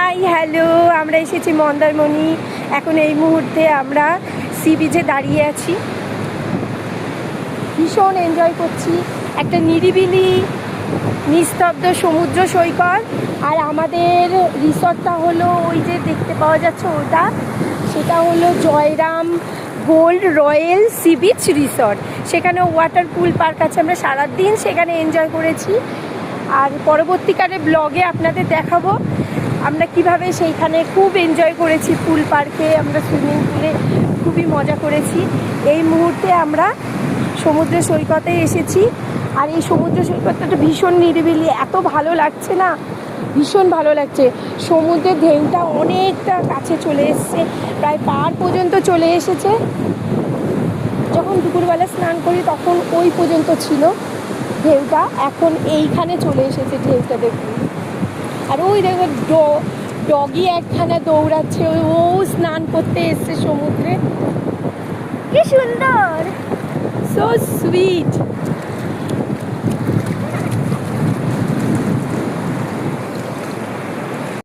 Hi hello, আমরা এসেছি মন্দারমণি। এখন এই মুহূর্তে আমরা সি বিচে দাঁড়িয়ে আছি, ভীষণ এনজয় করছি। একটা নিরিবিলি নিস্তব্ধ সমুদ্র সৈকত, আর আমাদের রিসর্টটা হলো ওই যে দেখতে পাওয়া যাচ্ছে ওটা, সেটা হলো Jayram gold royal sea beach resort. সেখানে ওয়াটার পুল পার্ক আছে, আমরা সারাদিন সেখানে এনজয় করেছি। আর পরবর্তীকালে ব্লগে আপনাদের দেখাবো আমরা কিভাবে সেইখানে খুব এনজয় করেছি। পুল পার্কে আমরা সুইমিং পুলে খুবই মজা করেছি। এই মুহূর্তে আমরা সমুদ্র সৈকতে এসেছি, আর এই সমুদ্র সৈকতটা ভীষণ নিরিবিলি, এত ভালো লাগছে না, ভীষণ ভালো লাগছে। সমুদ্রের ঢেউটা অনেকটা কাছে চলে এসছে, প্রায় পার পর্যন্ত চলে এসেছে। যখন দুপুরবেলা স্নান করি তখন ওই পর্যন্ত ছিল ঢেউটা, এখন এইখানে চলে এসেছে ঢেউটা, দেখুন। আর ওই দেখো ডগি একখানা দৌড়াচ্ছে, ও স্নান করতে এসছে সমুদ্রে। কি সুন্দর, সো সুইট।